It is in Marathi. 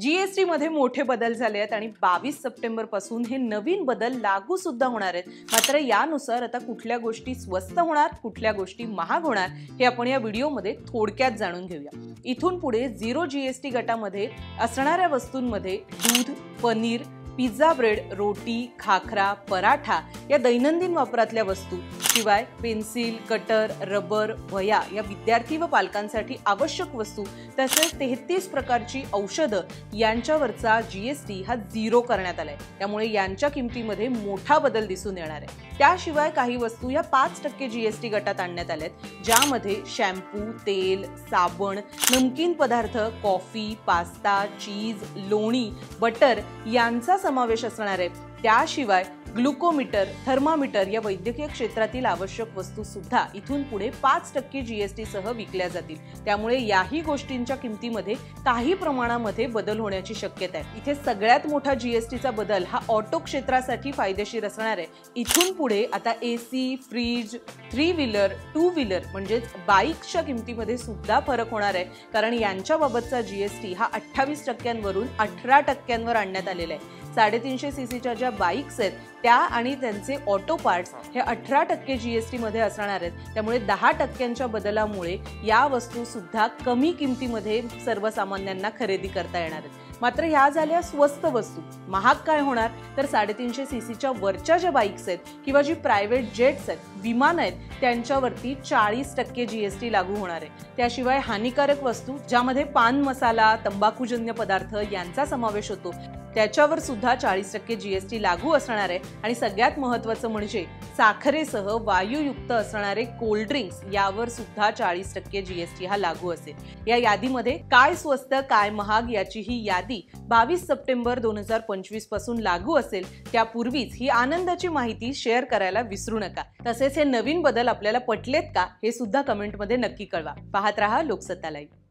जीएसटी मध्ये मोठे बदल झाले आहेत आणि 22 सप्टेंबर पासून हे नवीन बदल लागू सुद्धा होणार आहेत। मात्र यानुसार आता कुठल्या गोष्टी स्वस्त होणार, कुठल्या गोष्टी महाग होणार हे आपण या व्हिडिओमध्ये थोडक्यात जाणून घेऊया। इथून पुढे झिरो जीएसटी गटामध्ये असणाऱ्या वस्तूंमध्ये दूध, पनीर, पिझ्झा ब्रेड, रोटी, खाखरा, पराठा या दैनंदिन वापरातल्या वस्तू, शिवाय पेन्सिल, कटर, रबर, वह्या या विद्यार्थी व पालकांसाठी आवश्यक वस्तू तसेच 33 प्रकारची औषधं यांच्यावरचा जीएसटी हा झिरो करण्यात आलाय। त्यामुळे यांच्या किमतीमध्ये मोठा बदल दिसून येणार आहे। त्याशिवाय काही वस्तू या 5% जीएसटी गटात आणण्यात आल्यात, ज्यामध्ये शॅम्पू, तेल, साबण, नमकीन पदार्थ, कॉफी, पास्ता, चीज, लोणी, बटर यांचा समावेश असणार आहे। त्याशिवाय ग्लुकोमीटर, थर्मामीटर या वैद्यकीय क्षेत्रातील आवश्यक वस्तू सुद्धा इथून पुढे 5% जीएसटी सह विकल्या जातील। त्यामुळे याही गोष्टींच्या किमतीमध्ये काही प्रमाणामध्ये बदल होण्याची शक्यता आहे। इथे सगळ्यात मोठा जीएसटीचा बदल हा ऑटो क्षेत्रासाठी फायदेशीर असणार आहे। इथून पुढे आता एसी, फ्रीज, 3 व्हीलर, 2 व्हीलर म्हणजेच बाईकच्या किमतीमध्ये सुद्धा फरक होणार आहे, कारण यांच्याबाबतचा जीएसटी हा 28% वरून 18% आणण्यात आलेला आहे। 350 सीसीच्या ज्या बाईक्स आहेत त्या आणि त्यांचे ऑटो पार्ट्स हे 18% जीएसटी मध्ये असणार आहेत। त्यामुळे 10% बदलामुळे या वस्तू सुद्धा कमी किमतीमध्ये सर्वसामान्यांना खरेदी करता येणार आहेत। मात्र ह्या झाल्या स्वस्त वस्तू। महाग काय होणार तर 350 सीसीच्या वरच्या ज्या बाईक्स आहेत किंवा जी प्रायव्हेट जेट्स आहेत, विमान आहेत, त्यांच्यावरती 40% जीएसटी लागू होणार आहे। त्याशिवाय हानिकारक वस्तू ज्यामध्ये पान मसाला, तंबाखूजन्य पदार्थ यांचा समावेश होतो त्याच्यावर सुद्धा 40% जीएसटी लागू असणार आहे। आणि सगळ्यात महत्त्वाचं म्हणजे साखरेसह वायूयुक्त असणारे कोल्ड ड्रिंक्स यावर सुद्धा 40% जीएसटी हा लागू असेल। या यादीमध्ये काय स्वस्त काय महाग याची ही यादी 22 सप्टेंबर 2025 पासून लागू असेल। त्यापूर्वीच ही आनंदाची माहिती शेअर करायला विसरू नका। तसेच हे नवीन बदल आपल्याला पटलेत का हे सुद्धा कमेंटमध्ये नक्की कळवा। पाहत रहा लोकसत्ता लाईव्ह।